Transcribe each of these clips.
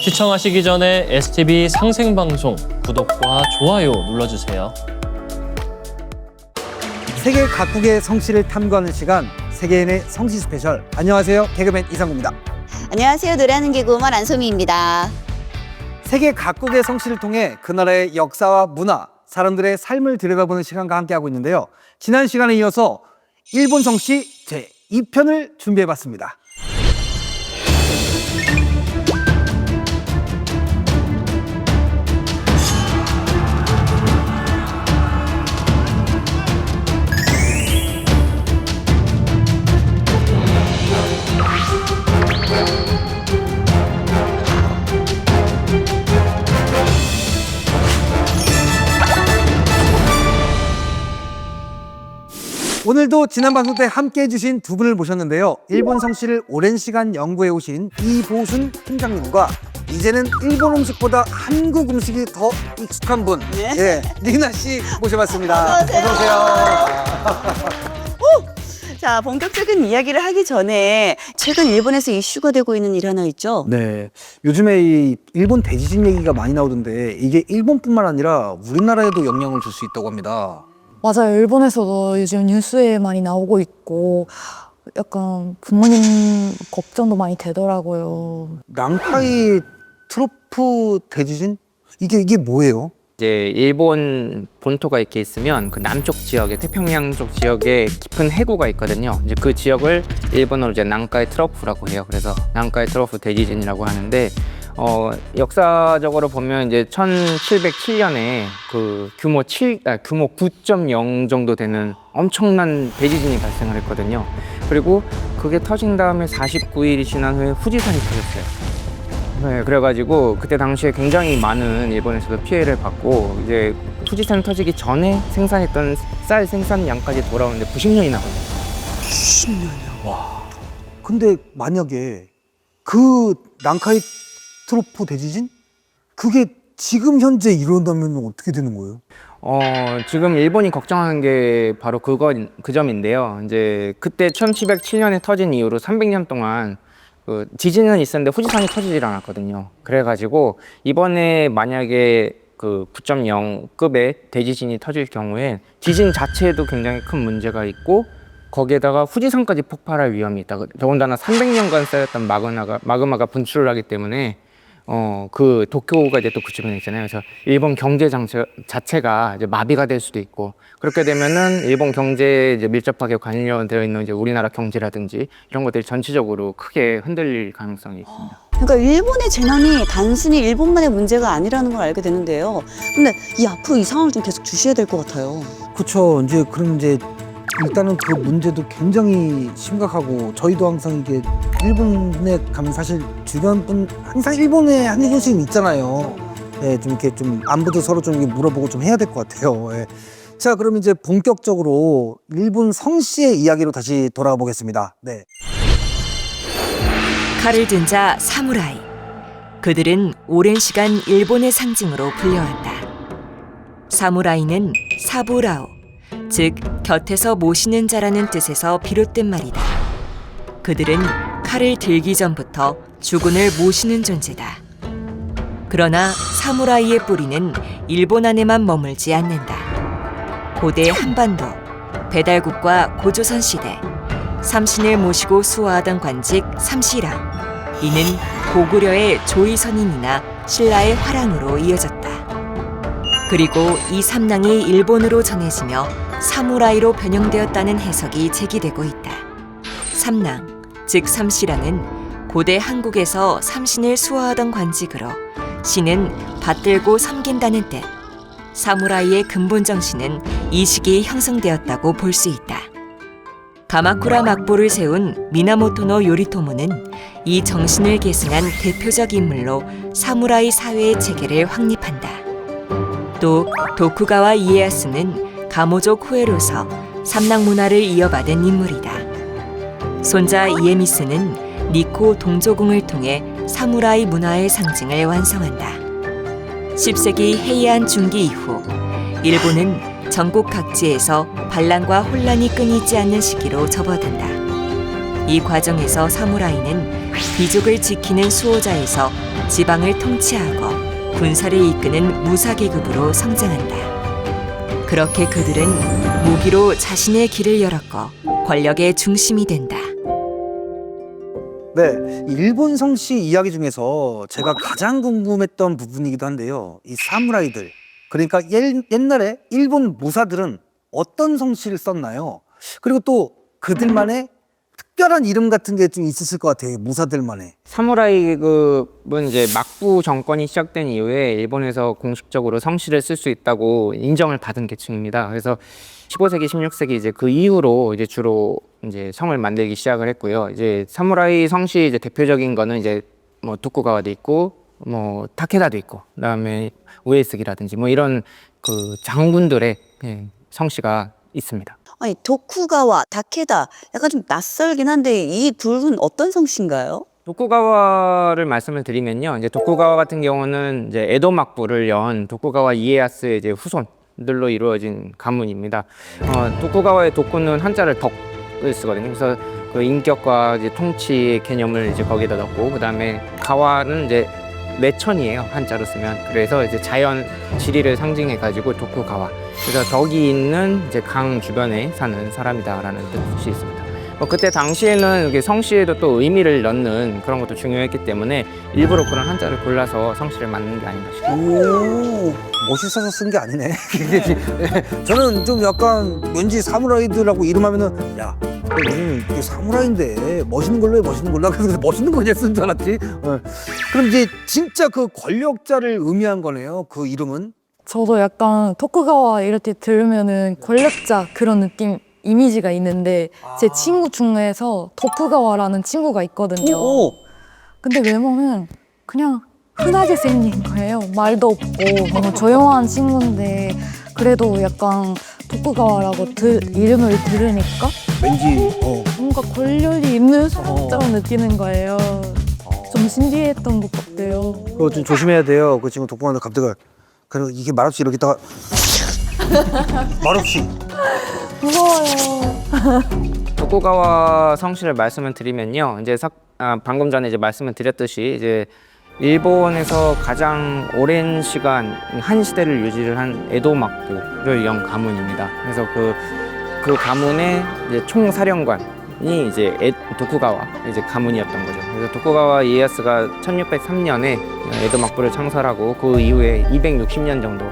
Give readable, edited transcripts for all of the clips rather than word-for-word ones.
시청하시기 전에 STV 상생방송 구독과 좋아요 눌러주세요. 세계 각국의 성씨를 탐구하는 시간, 세계인의 성씨 스페셜. 안녕하세요, 개그맨 이상구입니다. 안녕하세요. 노래하는 개그우먼 안소미입니다. 세계 각국의 성씨를 통해 그 나라의 역사와 문화, 사람들의 삶을 들여다보는 시간과 함께하고 있는데요. 지난 시간에 이어서 일본 성씨 제2편을 준비해봤습니다. 오늘도 지난 방송 때 함께해 주신 두 분을 모셨는데요. 일본 성씨를 오랜 시간 연구해 오신 이보순 팀장님과 이제는 일본 음식보다 한국 음식이 더 익숙한 분, 네. 리나 씨 모셔봤습니다. 어서 오세요. 어서 오세요. 자, 본격적인 이야기를 하기 전에 최근 일본에서 이슈가 되고 있는 일 하나 있죠? 네, 요즘에 이 일본 대지진 얘기가 많이 나오던데 이게 일본뿐만 아니라 우리나라에도 영향을 줄 수 있다고 합니다. 맞아요. 일본에서도 요즘 뉴스에 많이 나오고 있고 약간 부모님 걱정도 많이 되더라고요. 낭카이 트로프 대지진? 이게 뭐예요? 이제 일본 본토가 이렇게 있으면 그 남쪽 지역에 태평양 쪽 지역에 깊은 해구가 있거든요. 이제 그 지역을 일본어로 이제 난카이 트러프라고 해요. 그래서 난카이 트러프 대지진이라고 하는데 역사적으로 보면 이제 1707년에 그 규모 9.0 정도 되는 엄청난 대지진이 발생을 했거든요. 그리고 그게 터진 다음에 49일이 지난 후에 후지산이 터졌어요. 네, 그래가지고 그때 당시에 굉장히 많은 일본에서도 피해를 받고 이제 후지산 터지기 전에 생산했던 쌀 생산량까지 돌아오는데 90년이 나거든요. 90년이요? 와. 근데 만약에 그 난카이 트로프 대지진? 그게 지금 현재 일어나면 어떻게 되는 거예요? 지금 일본이 걱정하는 게 바로 그 점인데요. 이제 그때 1707년에 터진 이후로 300년 동안 그 지진은 있었는데 후지산이 터지질 않았거든요. 그래가지고 이번에 만약에 그 9.0급의 대지진이 터질 경우에 지진 자체에도 굉장히 큰 문제가 있고 거기에다가 후지산까지 폭발할 위험이 있다. 더군다나 300년간 쌓였던 마그마가 분출을 하기 때문에 그 도쿄가 이제 또 그 주변에 있잖아요. 그래서 일본 경제 자체가 이제 마비가 될 수도 있고 그렇게 되면은 일본 경제에 이제 밀접하게 관련되어 있는 이제 우리나라 경제라든지 이런 것들이 전체적으로 크게 흔들릴 가능성이 있습니다. 그러니까 일본의 재난이 단순히 일본만의 문제가 아니라는 걸 알게 되는데요. 근데 앞으로 이 상황을 좀 계속 주시해야 될 것 같아요. 그렇죠. 그럼 일단은 그 문제도 굉장히 심각하고 저희도 항상 이게 일본에 가면 사실 주변 분 항상 일본에 한 분씩 있잖아요. 네, 좀 이렇게 좀 안부도 서로 좀 물어보고 좀 해야 될 것 같아요. 네. 자, 그럼 이제 본격적으로 일본 성씨의 이야기로 다시 돌아가 보겠습니다. 네. 칼을 든 자 사무라이. 그들은 오랜 시간 일본의 상징으로 불려왔다. 사무라이는 사부라오, 즉 곁에서 모시는 자라는 뜻에서 비롯된 말이다. 그들은 칼을 들기 전부터 주군을 모시는 존재다. 그러나 사무라이의 뿌리는 일본 안에만 머물지 않는다. 고대 한반도, 배달국과 고조선 시대, 삼신을 모시고 수호하던 관직 삼시랑, 이는 고구려의 조의선인이나 신라의 화랑으로 이어졌다. 그리고 이 삼랑이 일본으로 전해지며 사무라이로 변형되었다는 해석이 제기되고 있다. 삼랑, 즉 삼시랑은 고대 한국에서 삼신을 수호하던 관직으로 신은 받들고 섬긴다는 뜻. 사무라이의 근본 정신은 이 시기에 형성되었다고 볼 수 있다. 가마쿠라 막보를 세운 미나모토노 요리토모는 이 정신을 계승한 대표적 인물로 사무라이 사회의 체계를 확립한다. 또 도쿠가와 이에야스는 가모족 후예로서 삼랑 문화를 이어받은 인물이다. 손자 이에미스는 니코 동조궁을 통해 사무라이 문화의 상징을 완성한다. 10세기 헤이안 중기 이후 일본은 전국 각지에서 반란과 혼란이 끊이지 않는 시기로 접어든다. 이 과정에서 사무라이는 귀족을 지키는 수호자에서 지방을 통치하고 군사를 이끄는 무사계급으로 성장한다. 그렇게 그들은 무기로 자신의 길을 열었고 권력의 중심이 된다. 네, 일본 성씨 이야기 중에서 제가 가장 궁금했던 부분이기도 한데요. 이 사무라이들, 그러니까 옛날에 일본 무사들은 어떤 성씨를 썼나요? 그리고 또 그들만의 특별한 이름 같은 게 좀 있었을 것 같아요. 무사들만의. 사무라이급은 이제 막부 정권이 시작된 이후에 일본에서 공식적으로 성씨를 쓸 수 있다고 인정을 받은 계층입니다. 그래서 15세기, 16세기 이제 그 이후로 이제 주로 이제 성을 만들기 시작을 했고요. 이제 사무라이 성씨 이제 대표적인 거는 이제 뭐 도쿠가와도 있고 뭐 타케다도 있고 그다음에 우에스기라든지 뭐 이런 그 장군들의 성씨가 있습니다. 아니, 도쿠가와, 다케다 약간 좀 낯설긴 한데 이 둘은 어떤 성씨인가요? 도쿠가와를 말씀을 드리면요. 이제 도쿠가와 같은 경우는 이제 에도 막부를 연 도쿠가와 이에야스의 이제 후손들로 이루어진 가문입니다. 도쿠가와의 도쿠는 한자를 덕을 쓰거든요. 그래서 그 인격과 이제 통치의 개념을 이제 거기다 넣고, 그 다음에 가와는 이제 내천이에요. 한자로 쓰면. 그래서 이제 자연 지리를 상징해 가지고 도쿠가와. 그래서 덕이 있는 이제 강 주변에 사는 사람이다라는 뜻이 있습니다. 그때 당시에는 이렇게 성씨에도 또 의미를 넣는 그런 것도 중요했기 때문에 일부러 그런 한자를 골라서 성씨를 만든 게 아닌가 싶어요. 오, 멋있어서 쓴 게 아니네. 저는 좀 약간 왠지 사무라이들하고 이름하면은 야, 우리는 이게 사무라이인데 멋있는 걸로 해, 멋있는 걸로. 그래서 멋있는 거 그냥 쓴 줄 알았지. 그럼 이제 진짜 그 권력자를 의미한 거네요. 그 이름은. 저도 약간 토쿠가와 이렇게 들으면은 권력자 그런 느낌 이미지가 있는데 제 친구 중에서 도쿠가와라는 친구가 있거든요. 오. 근데 외모는 그냥 흔하게 생긴 거예요. 말도 없고 너무 조용한 친구인데 그래도 약간 도쿠가와라고 이름을 들으니까 왠지 뭔가 권력이 있는 사람처럼 느끼는 거예요. 좀 신기했던 것 같아요. 그거 좀 조심해야 돼요. 그 친구 독보한테 갑자기 그리고 이게 말없이 이렇게 있다가 말없이. 무서워요. 도쿠가와 성씨를 말씀을 드리면요. 이제 방금 전에 이제 말씀을 드렸듯이 이제 일본에서 가장 오랜 시간 한 시대를 유지를 한 에도 막부를 연 가문입니다. 그래서 그 가문의 이제 총사령관이 이제 도쿠가와 이제 가문이었던 거죠. 그래서 도쿠가와 이에야스가 1603년에 에도 막부를 창설하고 그 이후에 260년 정도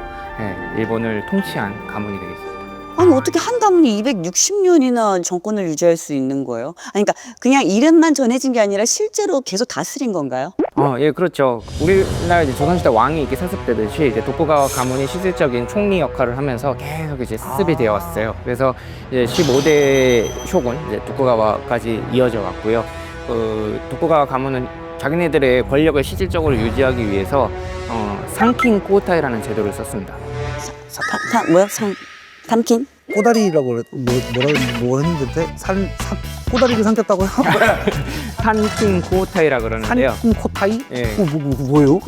일본을 통치한 가문이 되겠습니다. 아니, 어떻게 한 가문이 260년이나 정권을 유지할 수 있는 거예요? 아니, 그러니까 그냥 이름만 전해진 게 아니라 실제로 계속 다스린 건가요? 예, 그렇죠. 우리나라 이제 조선시대 왕이 이렇게 세습되듯이 이제 도쿠가와 가문이 실질적인 총리 역할을 하면서 계속 이제 세습이 되어 왔어요. 그래서 이제 15대 쇼군 이제 도쿠가와까지 이어져 왔고요. 도쿠가와 가문은 자기네들의 권력을 실질적으로 유지하기 위해서 상킨 코타이라는 제도를 썼습니다. 뭐야? 삼킨? 꼬다리라고 뭐라고 했는데 꼬다리를 삼켰다고요? 산킨 코타이라 그러는데요. 산킨 코타이? 예. 뭐예요?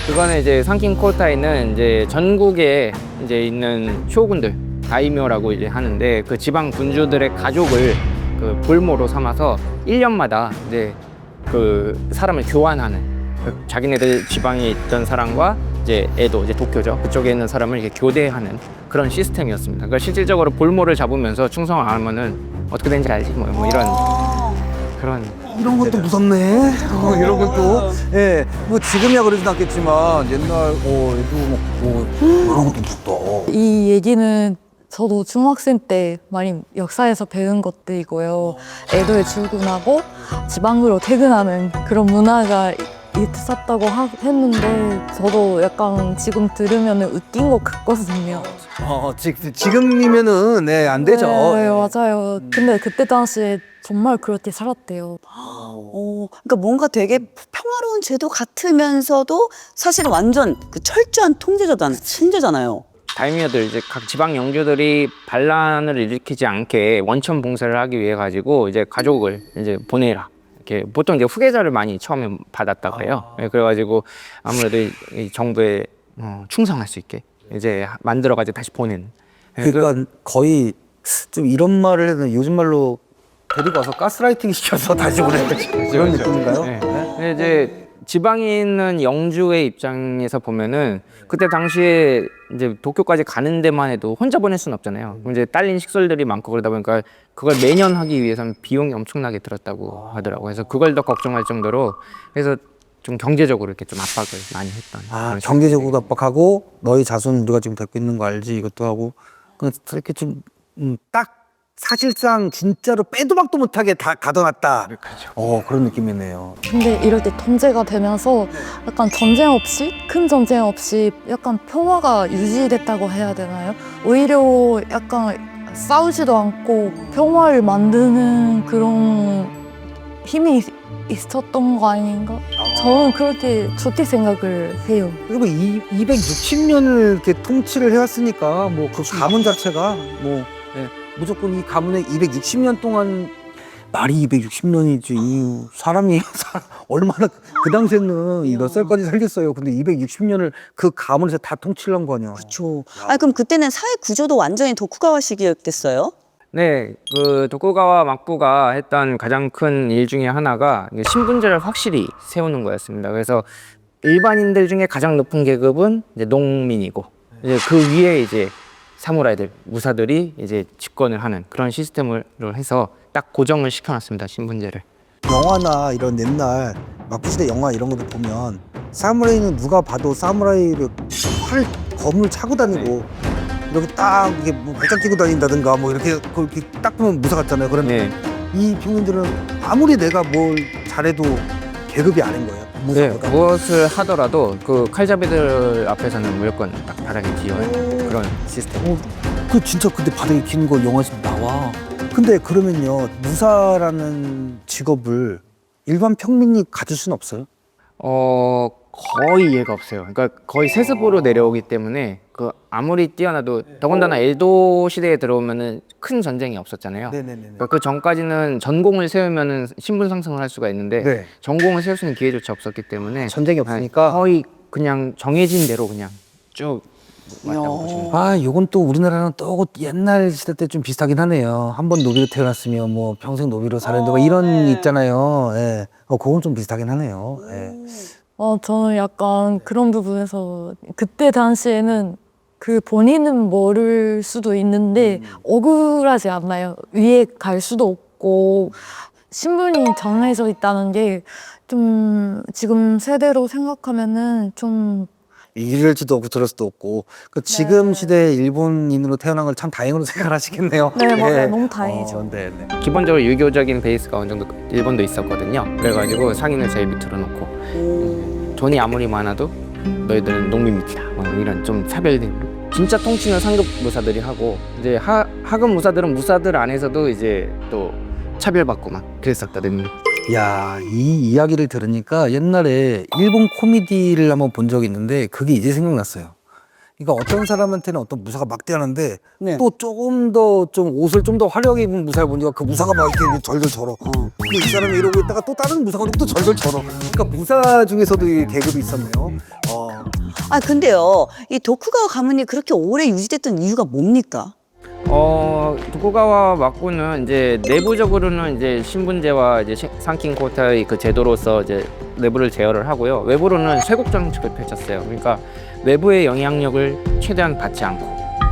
그거는 이제 상킨 코타이는 이제 전국에 이제 있는 쇼군들 다이묘라고 이제 하는데 그 지방 군주들의 가족을 그 볼모로 삼아서 1년마다 이제 그 사람을 교환하는 자기네들 지방에 있던 사람과 이제 에도 이제 도쿄죠. 그쪽에 있는 사람을 이렇게 교대하는 그런 시스템이었습니다. 그러니까 실질적으로 볼모를 잡으면서 충성 안 하면은 어떻게 되는지 알지? 뭐 이런 그런. 이런 것도 무섭네. 이런 것도. 예, 뭐 지금이야 그러진 않겠지만 옛날 애도 이런 것도 무섭다. 이 얘기는 저도 중학생 때 많이 역사에서 배운 것들이고요. 에도에 출근하고 지방으로 퇴근하는 그런 문화가 있었다고 했는데 저도 약간 지금 들으면 웃긴 것 같거든요. 지금이면은 네, 안 되죠. 네, 맞아요. 근데 그때 당시에 정말 그렇게 살았대요. 그러니까 뭔가 되게 평화로운 제도 같으면서도 사실은 완전 그 철저한 통제자잖아요. 다이미어들 이제 각 지방 영주들이 반란을 일으키지 않게 원천 봉쇄를 하기 위해 가지고 이제 가족을 이제 보내라. 이렇게 보통 이제 후계자를 많이 처음에 받았다고 해요. 그래가지고 아무래도 이 정부에 충성할 수 있게 이제 만들어가지고 다시 보낸. 그러니까 거의 좀 이런 말을 해도 요즘 말로 데리고 와서 가스라이팅 시켜서 다시 보내는 그런 느낌인가요? 네. 근데 이제 지방에 있는 영주의 입장에서 보면은 그때 당시에 이제 도쿄까지 가는 데만 해도 혼자 보낼 수는 없잖아요. 그럼 이제 딸린 식솔들이 많고 그러다 보니까 그걸 매년 하기 위해서는 비용이 엄청나게 들었다고 하더라고요. 그래서 그걸 더 걱정할 정도로 그래서 좀 경제적으로 이렇게 좀 압박을 많이 했던. 그런 경제적으로 압박하고 너희 자손 우리가 지금 데리고 있는 거 알지 이것도 하고 이렇게 좀 딱 사실상 진짜로 빼도 박도 못하게 다 가둬놨다. 그런 느낌이네요. 근데 이럴 때 통제가 되면서 약간 전쟁 없이, 큰 전쟁 없이 약간 평화가 유지됐다고 해야 되나요? 오히려 약간 싸우지도 않고 평화를 만드는 그런 힘이 있었던 거 아닌가? 저는 그렇게 좋게 생각을 해요. 그리고 260년을 이렇게 통치를 해왔으니까 뭐 그 가문 자체가 뭐 무조건 이 가문에 260년 동안 말이 260년이지 이 사람이 얼마나 그 당시에는 몇 살까지 살겠어요. 근데 260년을 그 가문에서 다 통치를 한 거 아니야. 그렇죠. 그럼 그때는 사회 구조도 완전히 도쿠가와식이었겠어요? 네, 그 도쿠가와 막부가 했던 가장 큰 일 중에 하나가 신분제를 확실히 세우는 거였습니다. 그래서 일반인들 중에 가장 높은 계급은 이제 농민이고 이제 그 위에 이제 사무라이들, 무사들이 이제 집권을 하는 그런 시스템으로 해서 딱 고정을 시켜놨습니다. 신분제를. 영화나 이런 옛날 막부시대 영화 이런 것도 보면 사무라이는 누가 봐도 사무라이를 검을 차고 다니고 이렇게 딱 이렇게 뭐 발장 끼고 다닌다든가 뭐 이렇게 그렇게 딱 보면 무사 같잖아요. 그런데 이 평민들은 아무리 내가 뭘 잘해도 계급이 아닌 거예요. 네, 무엇을 하더라도 그 칼잡이들 앞에서는 무조건 딱 바닥에 기어요. 그런 시스템. 그 진짜 근데 바닥에 기는 거 영화에서 나와. 근데 그러면요 무사라는 직업을 일반 평민이 가질 수는 없어요? 거의 이해가 없어요. 그러니까 거의 세습으로 내려오기 때문에 그 아무리 뛰어나도 더군다나 에도 시대에 들어오면은 큰 전쟁이 없었잖아요. 그러니까 그 전까지는 전공을 세우면은 신분 상승을 할 수가 있는데 전공을 세울 수 있는 기회조차 없었기 때문에 전쟁이 없으니까 거의 그냥 정해진 대로 그냥 쭉 왔다고 보시면 돼요. 요건 또 우리나라는 또 옛날 시대 때 좀 비슷하긴 하네요. 한 번 노비로 태어났으면 뭐 평생 노비로 살아야 되고 이런 있잖아요. 예. 그건 좀 비슷하긴 하네요. 예. 저는 약간 그런 부분에서 그때 당시에는 그 본인은 모를 수도 있는데 억울하지 않나요? 위에 갈 수도 없고 신분이 정해져 있다는 게 좀 지금 세대로 생각하면은 좀 이럴지도 없고 저럴 수도 없고 지금 시대에 일본인으로 태어난 걸 참 다행으로 생각을 하시겠네요. 네, 맞아요. 너무 다행이죠. 네. 기본적으로 유교적인 베이스가 어느 정도 일본도 있었거든요. 그래가지고 상인을 제일 밑으로 놓고 돈이 아무리 많아도 너희들은 농민 밑이다. 뭐 이런 좀 차별된 진짜 통치는 상급 무사들이 하고 이제 하급 무사들은 무사들 안에서도 이제 또 차별받고 막 그랬었거든요. 야, 이 이야기를 들으니까 옛날에 일본 코미디를 한번 본 적이 있는데 그게 이제 생각났어요. 그러니까 어떤 사람한테는 어떤 무사가 막대하는데 또 조금 더 좀 옷을 좀 더 화려하게 입은 무사를 보니까 그 무사가 막 이렇게 절절 절어. 근데 이 사람이 이러고 있다가 또 다른 무사가 또 절절 절어. 그러니까 무사 중에서도 이 계급이 있었네요. 근데요, 이 도쿠가와 가문이 그렇게 오래 유지됐던 이유가 뭡니까? 도쿠가와 막부는 이제 내부적으로는 이제 신분제와 이제 상킨 코타의 그 제도로서 이제 내부를 제어를 하고요. 외부로는 쇄국 정책을 펼쳤어요. 그러니까 외부의 영향력을 최대한 받지 않고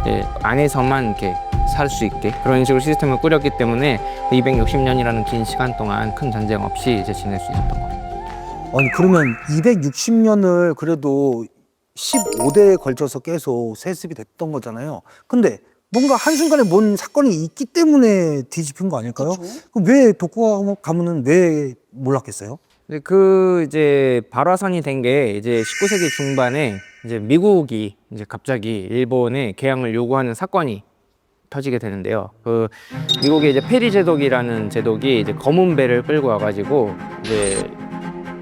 이제 안에서만 이렇게 살 수 있게 그런 식으로 시스템을 꾸렸기 때문에 260년이라는 긴 시간 동안 큰 전쟁 없이 이제 지낼 수 있었던 겁니다. 아니 그러면 260년을 그래도 15대에 걸쳐서 계속 세습이 됐던 거잖아요. 근데 뭔가 한순간에 뭔 사건이 있기 때문에 뒤집힌 거 아닐까요? 그럼 왜 도쿠가와 가문은 왜 몰랐겠어요? 그 이제 발화선이 된 게 이제 19세기 중반에 이제 미국이 이제 갑자기 일본에 개항을 요구하는 사건이 터지게 되는데요. 그 미국의 이제 페리 제독이라는 제독이 이제 검은 배를 끌고 와가지고 이제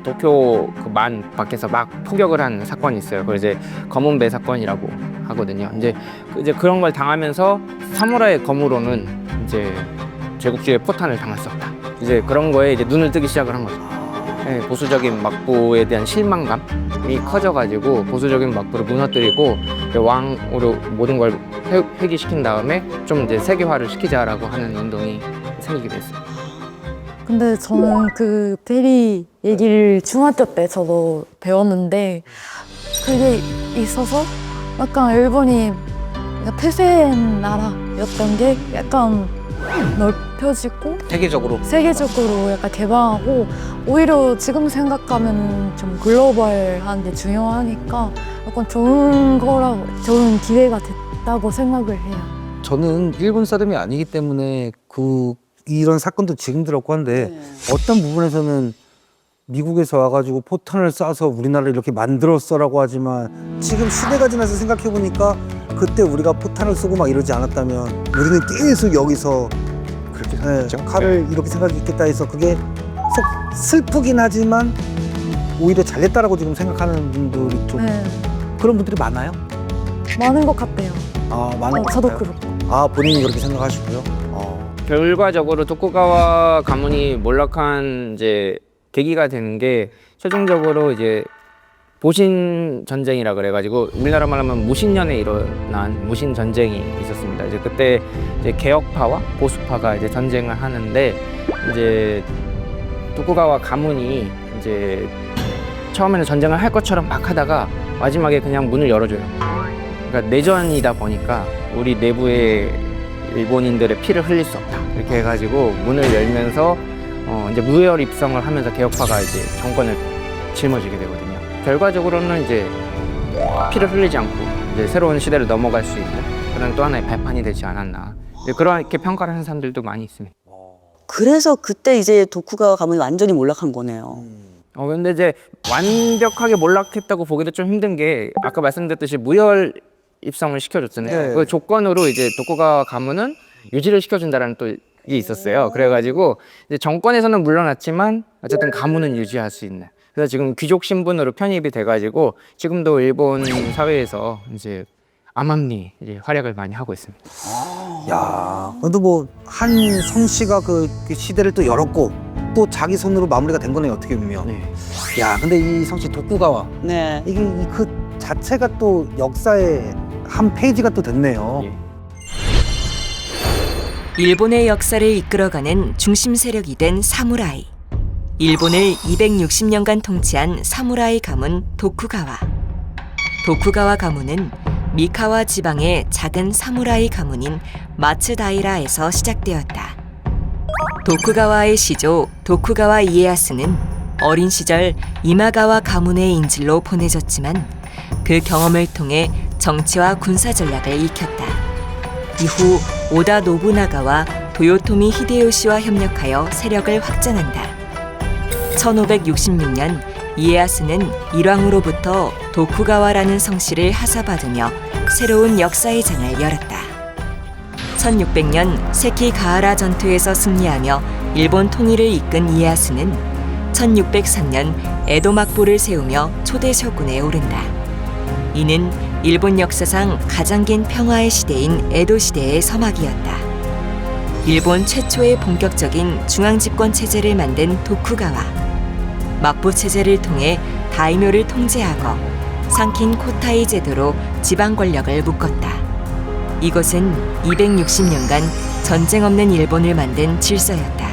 도쿄 그 만 밖에서 막 포격을 한 사건이 있어요. 그걸 이제 검은 배 사건이라고 하거든요. 이제 그런 걸 당하면서 사무라이 검으로는 이제 제국주의 포탄을 당할 수 없다. 이제 그런 거에 이제 눈을 뜨기 시작을 한 거죠. 네, 보수적인 막부에 대한 실망감이 커져가지고 보수적인 막부를 무너뜨리고 왕으로 모든 걸 회귀시킨 다음에 좀 이제 세계화를 시키자라고 하는 운동이 생기게 됐어요. 근데 저는 그 페리 얘기를 중학교 때 저도 배웠는데 그게 있어서 약간 일본이 약간 폐쇄 나라였던 게 약간 넓혀지고 세계적으로 약간 개방하고 오히려 지금 생각하면 좀 글로벌한 게 중요하니까 약간 좋은 기회가 됐다고 생각을 해요. 저는 일본 사람이 아니기 때문에 이런 사건도 지금 들었고 한데 어떤 부분에서는 미국에서 와가지고 포탄을 쏴서 우리나라를 이렇게 만들었어라고 하지만 지금 시대가 지나서 생각해보니까 그때 우리가 포탄을 쏘고 막 이러지 않았다면 우리는 계속 여기서 그렇게 생각했죠. 칼을 이렇게 생각했겠다 해서 그게 속 슬프긴 하지만 오히려 잘했다라고 지금 생각하는 분들이 좀 네, 그런 분들이 많아요? 많은 것 같아요. 아 많은 것 저도 같아요? 그렇고. 아 본인이 그렇게 생각하시고요? 결과적으로 토쿠가와 가문이 몰락한 이제 계기가 되는 게 최종적으로 이제 보신 전쟁이라 그래가지고 우리나라 말하면 무신년에 일어난 무신 전쟁이 있었습니다. 이제 그때 이제 개혁파와 보수파가 이제 전쟁을 하는데 이제 토쿠가와 가문이 이제 처음에는 전쟁을 할 것처럼 막 하다가 마지막에 그냥 문을 열어줘요. 그러니까 내전이다 보니까 우리 내부의 일본인들의 피를 흘릴 수 없다 이렇게 해가지고 문을 열면서 이제 무혈 입성을 하면서 개혁파가 이제 정권을 짊어지게 되거든요. 결과적으로는 이제 피를 흘리지 않고 이제 새로운 시대를 넘어갈 수 있는 그런 또 하나의 발판이 되지 않았나. 그렇게 평가를 하는 사람들도 많이 있습니다. 그래서 그때 이제 도쿠가와 가문이 완전히 몰락한 거네요. 근데 이제 완벽하게 몰락했다고 보기도 좀 힘든 게 아까 말씀드렸듯이 무혈 입성을 시켜줬잖아요. 네. 그 조건으로 이제 도쿠가와 가문은 유지를 시켜준다라는 또 이게 있었어요. 그래가지고 이제 정권에서는 물러났지만 어쨌든 가문은 유지할 수 있는. 그래서 지금 귀족 신분으로 편입이 돼가지고 지금도 일본 사회에서 이제 암암리 이제 활약을 많이 하고 있습니다. 야, 근데 뭐 한 성씨가 그 시대를 또 열었고 또 자기 손으로 마무리가 된 거네요, 어떻게 보면. 네. 야, 근데 이 성씨 도쿠가와 네. 이게 그 자체가 또 역사의 한 페이지가 또 됐네요. 예. 일본의 역사를 이끌어가는 중심 세력이 된 사무라이. 일본을 260년간 통치한 사무라이 가문 도쿠가와. 도쿠가와 가문은 미카와 지방의 작은 사무라이 가문인 마츠다이라에서 시작되었다. 도쿠가와의 시조 도쿠가와 이에야스는 어린 시절 이마가와 가문의 인질로 보내졌지만 그 경험을 통해 정치와 군사 전략을 익혔다. 이후 오다 노부나가와 도요토미 히데요시와 협력하여 세력을 확장한다. 1566년 이에야스는 일왕으로부터 도쿠가와라는 성씨를 하사받으며 새로운 역사의 장을 열었다. 1600년 세키가하라 전투에서 승리하며 일본 통일을 이끈 이에야스는 1603년 에도 막부를 세우며 초대 서군에 오른다. 이는 일본 역사상 가장 긴 평화의 시대인 에도 시대의 서막이었다. 일본 최초의 본격적인 중앙 집권 체제를 만든 도쿠가와. 막부 체제를 통해 다이묘를 통제하고 상킨 코타이 제도로 지방 권력을 묶었다. 이것은 260년간 전쟁 없는 일본을 만든 질서였다.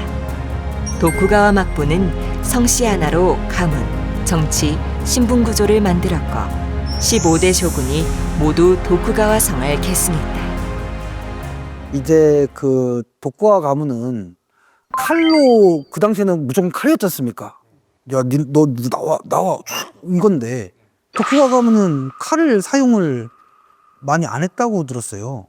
도쿠가와 막부는 성씨 하나로 가문, 정치, 신분 구조를 만들었고 15대 쇼군이 모두 도쿠가와 성을 계승했다. 이제 그 도쿠가와 가문은 칼로 그 당시에는 무조건 칼이었지 않습니까? 야, 너 나와 이건데 도쿠가와 가문은 칼을 사용을 많이 안 했다고 들었어요.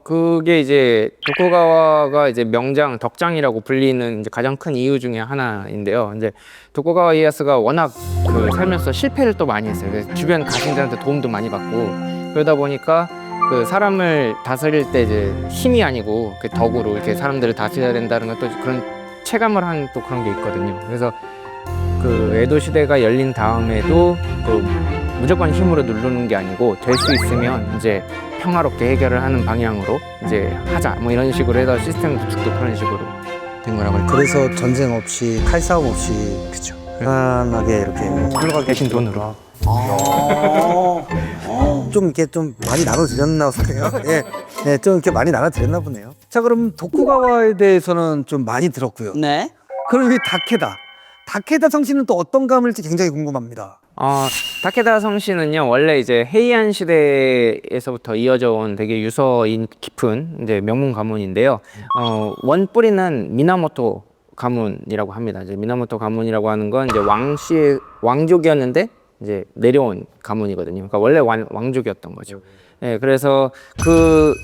그게 이제 도쿠가와가 이제 명장, 덕장이라고 불리는 이제 가장 큰 이유 중에 하나인데요. 이제 도쿠가와 이에야스가 워낙 그 살면서 실패를 또 많이 했어요. 그래서 주변 가신들한테 도움도 많이 받고 그러다 보니까 그 사람을 다스릴 때 이제 힘이 아니고 그 덕으로 이렇게 사람들을 다스려야 된다는 건 또 그런 체감을 한 또 그런 게 있거든요. 그래서 그 에도 시대가 열린 다음에도 그 무조건 힘으로 누르는 게 아니고 될 수 있으면 이제 평화롭게 해결을 하는 방향으로 이제 하자 뭐 이런 식으로 해서 시스템 구축도 그런 식으로 된 거라고 할까요? 그래서 전쟁 없이 칼싸움 없이 그렇죠. 편안하게 이렇게 흘러가게 대신 돈으로. 좀 이렇게 좀 많이 나눠드렸나 보네요. 예, 네, 좀 이렇게 많이 나눠드렸나 보네요. 자, 그럼 도쿠가와에 대해서는 좀 많이 들었고요. 네. 그럼 이 다케다. 다케다 성씨는 또 어떤 가문일지 굉장히 궁금합니다. 다케다 성씨는요, 원래 이제 헤이안 시대에서부터 이어져 온 되게 유서인 깊은 이제 명문 가문인데요. 원 뿌리는 미나모토 가문이라고 합니다. 이제 미나모토 가문이라고 하는 건 이제 왕족이었는데 이제 내려온 가문이거든요. 그러니까 원래 왕족이었던 거죠. 네, 그래서 그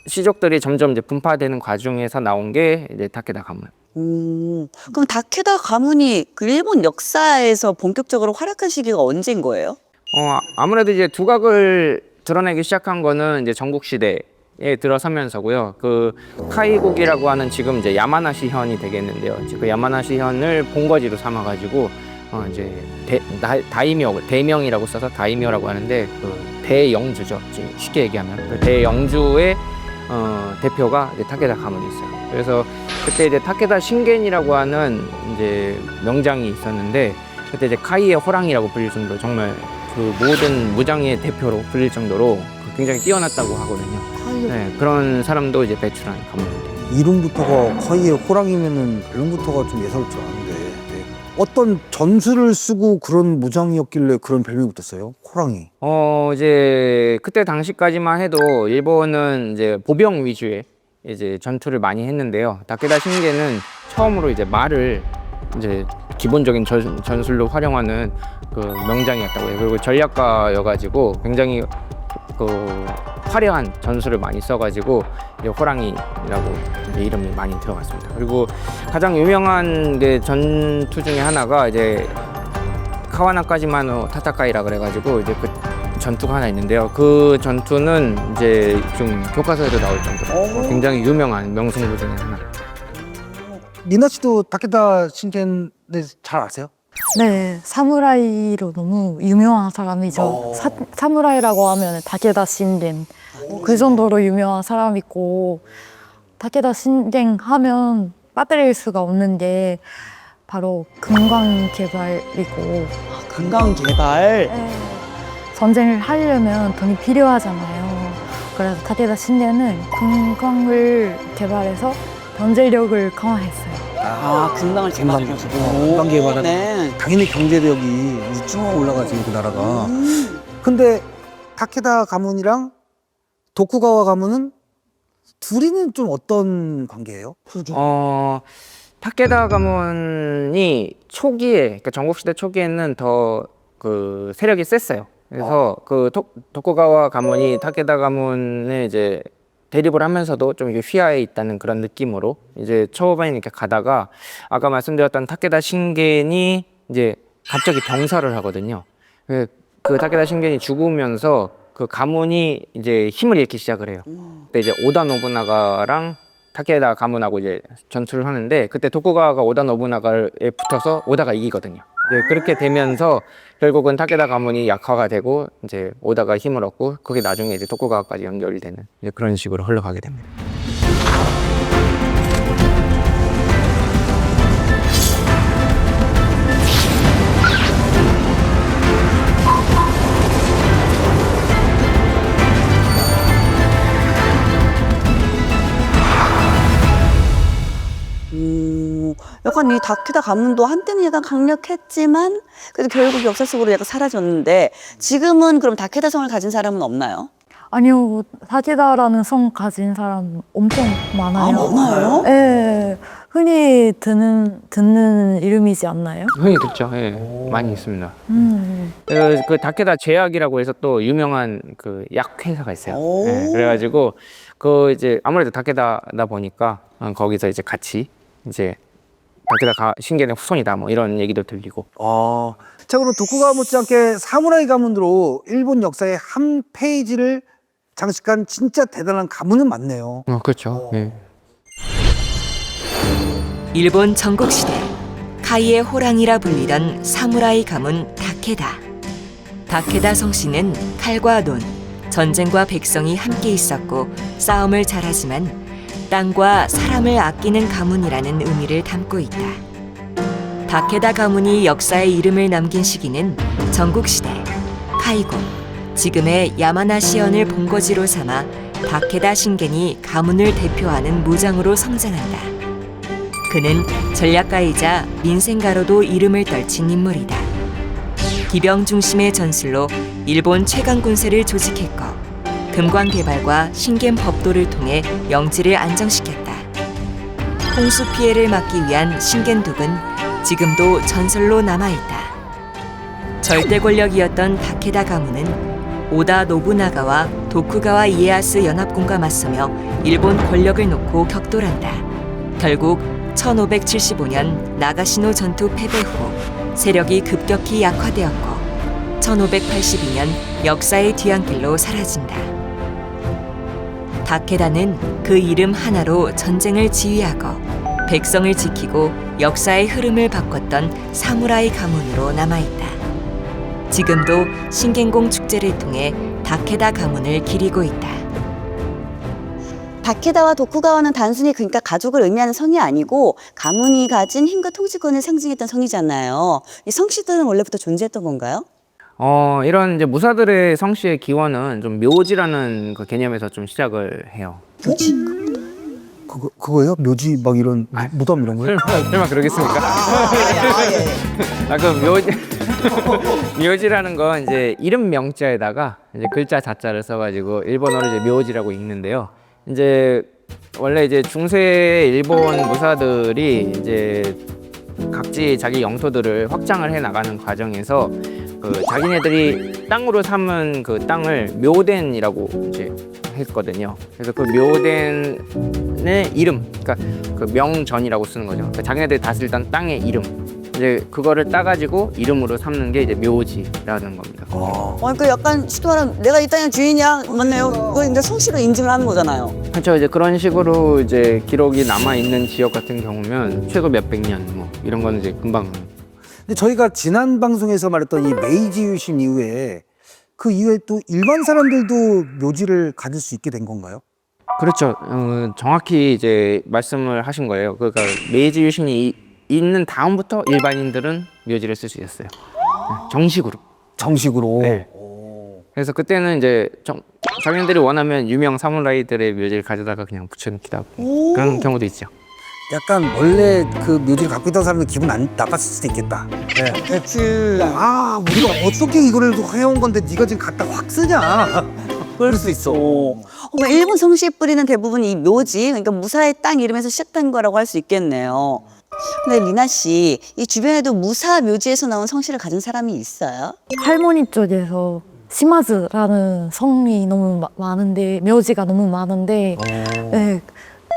시족들이 점점 이제 분파되는 과정에서 나온 게 이제 다케다 가문. 그럼 다케다 가문이 그 일본 역사에서 본격적으로 활약한 시기가 언제인 거예요? 아무래도 이제 두각을 드러내기 시작한 거는 이제 전국 시대에 들어서면서고요. 그 카이국이라고 하는 지금 이제 야마나시 현이 되겠는데요. 그 야마나시 현을 본거지로 삼아가지고 이제 다이묘, 대명이라고 써서 다이묘라고 하는데 그 대영주죠. 지금 쉽게 얘기하면 그 대영주의 대표가 이제 다케다 가문이 있어요. 그래서 그때 이제 다케다 신겐이라고 하는 이제 명장이 있었는데 그때 이제 카이의 호랑이라고 불릴 정도로 정말 그 모든 무장의 대표로 불릴 정도로 굉장히 뛰어났다고 하거든요. 네, 그런 사람도 이제 배출한 가문입니다. 이름부터가 카이의 호랑이면은 이름부터가 좀 예사롭지 않은데 어떤 전술을 쓰고 그런 무장이었길래 그런 별명이 붙었어요? 호랑이. 이제 그때 당시까지만 해도 일본은 이제 보병 위주의 이제 전투를 많이 했는데요. 다케다 신게는 처음으로 이제 말을 이제 기본적인 전술로 활용하는 그 명장이었다고 해요. 그리고 전략가여가지고 굉장히 그 화려한 전술을 많이 써가지고 이제 호랑이라고 이제 이름이 많이 들어갔습니다. 그리고 가장 유명한 게 전투 중에 하나가 이제 카와나카지마노 타타카이라 그래가지고 이제 그 전투가 하나 있는데요. 그 전투는 이제 좀 교과서에도 나올 정도로 굉장히 유명한 명승부 중에 하나. 니나 씨도 다케다 신겐에 잘 아세요? 네, 사무라이로 너무 유명한 사람이죠. 사무라이라고 하면 다케다 신겐. 그 정도로 유명한 사람이고, 다케다 신겐 하면 빠뜨릴 수가 없는 게 바로 금광 개발이고. 금강 개발. 전쟁을 하려면 돈이 필요하잖아요. 그래서 다케다 신겐은 금광을 개발해서 경제력을 강화했어요. 금강을 개발해가지고. 금강 개발은 네. 당연히 경제력이 쭉 올라가지 그 나라가. 근데 다케다 가문이랑 도쿠가와 가문은 둘이는 좀 어떤 관계예요? 다케다 가문이 초기에, 그러니까 전국시대 초기에는 더 그 세력이 셌어요. 그래서 그 도쿠가와 가문이 다케다 가문에 이제 대립을 하면서도 좀 이게 휘하에 있다는 그런 느낌으로 이제 초반에 이렇게 가다가 아까 말씀드렸던 다케다 신겐이 이제 갑자기 병사를 하거든요. 그 다케다 신겐이 죽으면서 그 가문이 이제 힘을 잃기 시작을 해요. 그때 이제 오다 노부나가랑 다케다 가문하고 이제 전투를 하는데 그때 도쿠가와가 오다 노부나가에 붙어서 오다가 이기거든요. 이제 그렇게 되면서 결국은 다케다 가문이 약화가 되고 이제 오다가 힘을 얻고 그게 나중에 이제 도쿠가와까지 연결이 되는 이제 그런 식으로 흘러가게 됩니다. 약간 이 다케다 가문도 한때는 약간 강력했지만 그래도 결국 역사 속으로 약간 사라졌는데 지금은 그럼 다케다 성을 가진 사람은 없나요? 아니요, 다케다라는 성 가진 사람 엄청 많아요. 많아요? 네, 흔히 듣는 이름이지 않나요? 흔히 듣죠. 예, 많이 있습니다. 그 다케다 제약이라고 해서 또 유명한 그 약 회사가 있어요. 예, 그래가지고 그 이제 아무래도 다케다다 보니까 거기서 이제 같이 이제 다케다 신겐의 후손이다 뭐 이런 얘기도 들리고. 자, 그럼 도쿠가와 못지않게 사무라이 가문으로 일본 역사의 한 페이지를 장식한 진짜 대단한 가문은 맞네요. 그렇죠. 예. 일본 전국시대 카이의 호랑이라 불리던 사무라이 가문 다케다. 다케다 성씨는 칼과 논, 전쟁과 백성이 함께 있었고 싸움을 잘하지만 땅과 사람을 아끼는 가문이라는 의미를 담고 있다. 다케다 가문이 역사에 이름을 남긴 시기는 전국시대, 카이국, 지금의 야마나시현을 본거지로 삼아 다케다 신겐이 가문을 대표하는 무장으로 성장한다. 그는 전략가이자 민생가로도 이름을 떨친 인물이다. 기병 중심의 전술로 일본 최강 군세를 조직했고 금광 개발과 신겐 법도를 통해 영지를 안정시켰다. 홍수 피해를 막기 위한 신겐독은 지금도 전설로 남아있다. 절대 권력이었던 다케다 가문은 오다 노부나가와 도쿠가와 이에야스 연합군과 맞서며 일본 권력을 놓고 격돌한다. 결국 1575년 나가시노 전투 패배 후 세력이 급격히 약화되었고 1582년 역사의 뒤안길로 사라진다. 다케다는 그 이름 하나로 전쟁을 지휘하고 백성을 지키고 역사의 흐름을 바꿨던 사무라이 가문으로 남아있다. 지금도 신겐공 축제를 통해 다케다 가문을 기리고 있다. 다케다와 도쿠가와는 단순히 그러니까 가족을 의미하는 성이 아니고 가문이 가진 힘과 통치권을 상징했던 성이잖아요. 이 성씨들은 원래부터 존재했던 건가요? 이런 이제 무사들의 성씨의 기원은 좀 묘지라는 그 개념에서 좀 시작을 해요. 그거예요? 묘지 막 이런 무덤 이런 거요? 설마 그러겠습니까? 묘지라는 건 이제 이름 명자에다가 이제 글자 자자를 써가지고 일본어로 이제 묘지라고 읽는데요. 이제 원래 이제 중세 일본 무사들이 이제 각지 자기 영토들을 확장을 해 나가는 과정에서 그 자기네들이 땅으로 삼은 그 땅을 묘된이라고 이제 했거든요. 그래서 그 묘된의 이름, 그러니까 그 명전이라고 쓰는 거죠. 그러니까 자기네들이 다스리던 땅의 이름, 이제 그거를 따가지고 이름으로 삼는 게 이제 묘지라는 겁니다. 그러니까 약간 시도하는 내가 이 땅의 주인이야 맞나요? 그거 이제 성씨로 인증을 하는 거잖아요. 그렇죠. 이제 그런 식으로 이제 기록이 남아 있는 지역 같은 경우면 최소 몇백 년 뭐 이런 거는 이제 금방. 근데 저희가 지난 방송에서 말했던 이 메이지 유신 이후에 그 이후에 또 일반 사람들도 묘지를 가질 수 있게 된 건가요? 그렇죠. 정확히 이제 말씀을 하신 거예요. 그러니까 메이지 유신이 있는 다음부터 일반인들은 묘지를 쓸 수 있었어요. 정식으로. 정식으로. 네. 그래서 그때는 이제 자기네들이 원하면 유명 사무라이들의 묘지를 가져다가 그냥 붙여놓기도 하고 그런 경우도 있죠. 약간 원래 그 묘지를 갖고 있던 사람들 기분 안 나빴을 수도 있겠다. 네. 그치. 우리가 어떻게 이거를 해온 건데 네가 지금 갖다 확 쓰냐. 그럴 수 있어. 그러니까 일본 성씨의 뿌리는 대부분 이 묘지, 그러니까 무사의 땅 이름에서 시작된 거라고 할 수 있겠네요. 근데 리나 씨, 이 주변에도 무사 묘지에서 나온 성씨를 가진 사람이 있어요? 할머니 쪽에서 시마즈라는 성이 너무 많은데 묘지가 너무 많은데 네,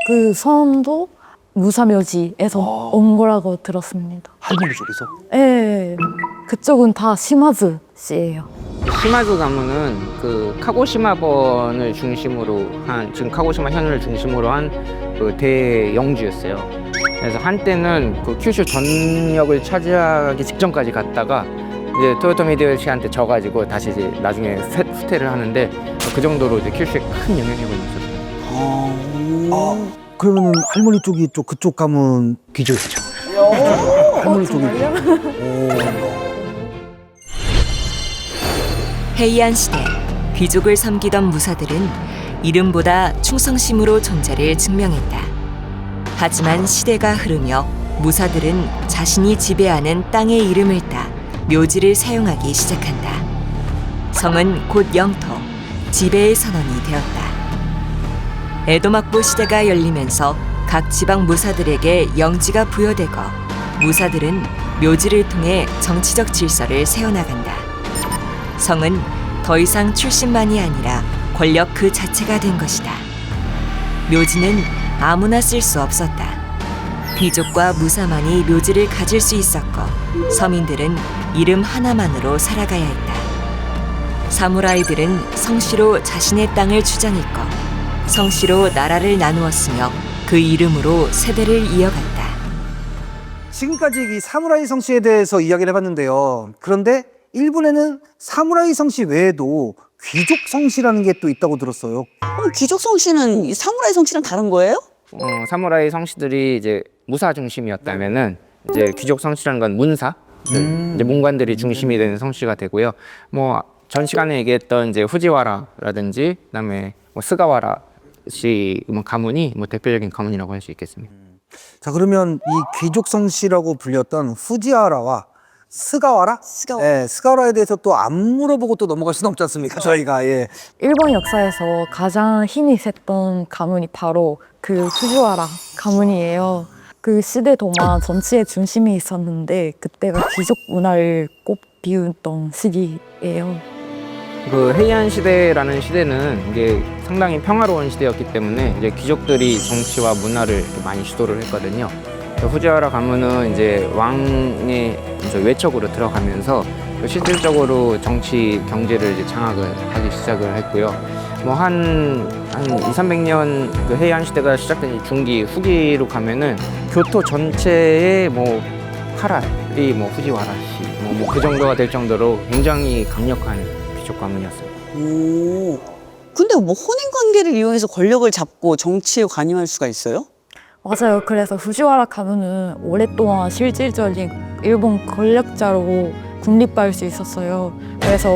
그 성도 무사묘지에서 온 거라고 들었습니다. 할머니 쪽에서? 네, 그쪽은 다 시마즈 씨예요. 시마즈 가문은 그 카고시마번을 중심으로 한, 지금 카고시마 현을 중심으로 한 그 대영주였어요. 그래서 한때는 그 큐슈 전역을 차지하기 직전까지 갔다가 이제 토요토미 히데요시한테 져가지고 다시 이제 나중에 후퇴를 하는데 그 정도로 이제 큐슈에 큰 영향력을 미쳤어요. 그러면은 할머니 쪽이 또 그쪽 가면 귀족이죠. 할머니 쪽이. 해이안 시대 귀족을 섬기던 무사들은 이름보다 충성심으로 존재를 증명했다. 하지만 시대가 흐르며 무사들은 자신이 지배하는 땅의 이름을 따 묘지를 사용하기 시작한다. 성은 곧 영토, 지배의 선언이 되었다. 에도 막부 시대가 열리면서 각 지방 무사들에게 영지가 부여되고 무사들은 묘지를 통해 정치적 질서를 세워나간다. 성은 더 이상 출신만이 아니라 권력 그 자체가 된 것이다. 묘지는 아무나 쓸 수 없었다. 귀족과 무사만이 묘지를 가질 수 있었고 서민들은 이름 하나만으로 살아가야 했다. 사무라이들은 성씨로 자신의 땅을 주장했고 성씨로 나라를 나누었으며 그 이름으로 세대를 이어갔다. 지금까지 이 사무라이 성씨에 대해서 이야기를 해봤는데요. 그런데 일본에는 사무라이 성씨 외에도 귀족 성씨라는 게 또 있다고 들었어요. 그럼 귀족 성씨는 이 사무라이 성씨랑 다른 거예요? 사무라이 성씨들이 이제 무사 중심이었다면은 이제 귀족 성씨라는 건 문사, 이제 문관들이 중심이 되는 성씨가 되고요. 뭐 전 시간에 얘기했던 이제 후지와라라든지 그다음에 뭐 스가와라 씨 가문이 뭐 대표적인 가문이라고 할 수 있겠습니다. 자, 그러면 이 귀족 성씨라고 불렸던 후지와라와 스가와라? 스가와라. 예, 스가와라에 대해서 또 안 물어보고 또 넘어갈 수는 없지 않습니까? 저희가 예. 일본 역사에서 가장 힘이 셌던 가문이 바로 그 후지와라 가문이에요. 그 시대 동안 정치의 중심이 있었는데 그때가 귀족 문화를 꽃피웠던 시기예요. 그 헤이안 시대라는 시대는 이제 상당히 평화로운 시대였기 때문에 이제 귀족들이 정치와 문화를 이렇게 많이 주도를 했거든요. 후지와라 가문은 이제 왕의 이제 외척으로 들어가면서 실질적으로 정치 경제를 이제 장악을 하기 시작을 했고요. 뭐 한 200~300년 그 헤이안 시대가 시작된 중기 후기로 가면은 교토 전체의 뭐 카라이 뭐 후지와라시 뭐 그 정도가 될 정도로 굉장히 강력한 귀족 가문이었습니다. 오. 근데 뭐 혼인 관계를 이용해서 권력을 잡고 정치에 관여할 수가 있어요? 맞아요. 그래서 후지와라 가문은 오랫동안 실질적인 일본 권력자로 군립할 수 있었어요. 그래서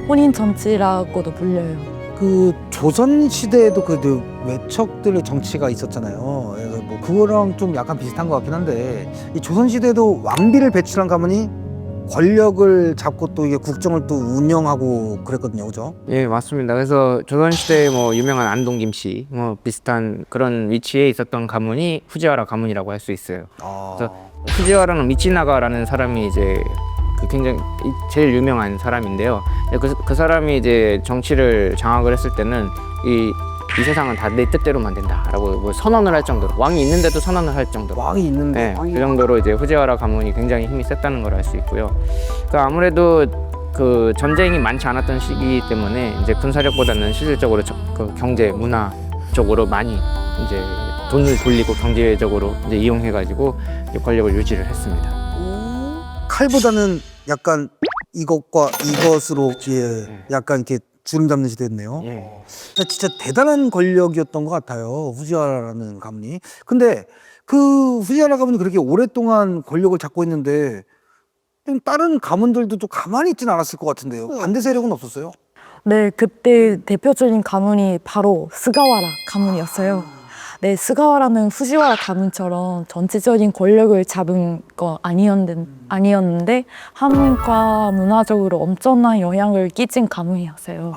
혼인 정치라고도 불려요. 그 조선 시대에도 그 외척들의 정치가 있었잖아요. 예, 뭐 그거랑 좀 약간 비슷한 것 같긴 한데 이 조선 시대에도 왕비를 배출한 가문이 권력을 잡고 또 이게 국정을 또 운영하고 그랬거든요, 그죠? 예, 맞습니다. 그래서 조선시대에 뭐 유명한 안동김씨 뭐 비슷한 그런 위치에 있었던 가문이 후지와라 가문이라고 할 수 있어요. 그래서 후지와라는 미치나가라는 사람이 이제 그 굉장히 제일 유명한 사람인데요. 그 사람이 이제 정치를 장악을 했을 때는 이 세상은 다 내 뜻대로만 된다라고 뭐 선언을 할 정도로 왕이 있는데도 선언을 할 정도로 왕이 있는데 네, 그 정도로 이제 후지와라 가문이 굉장히 힘이 셌다는 걸 알 수 있고요. 그러니까 아무래도 그 전쟁이 많지 않았던 시기이기 때문에 이제 군사력보다는 실질적으로 그 경제 문화 쪽으로 많이 이제 돈을 돌리고 경제적으로 이제 이용해가지고 권력을 유지를 했습니다. 칼보다는 약간 이것과 이것으로 예, 약간 이렇게 주름 잡는 시대였네요. 예. 진짜 대단한 권력이었던 것 같아요, 후지와라라는 가문이. 근데 그 후지와라 가문이 그렇게 오랫동안 권력을 잡고 있는데 다른 가문들도 또 가만히 있지는 않았을 것 같은데요. 반대 세력은 없었어요? 네, 그때 대표적인 가문이 바로 스가와라 가문이었어요. 네, 스가와라는 후지와라 가문처럼 전체적인 권력을 잡은 거 아니었는데 한국과 문화적으로 엄청난 영향을 끼친 가문이었어요.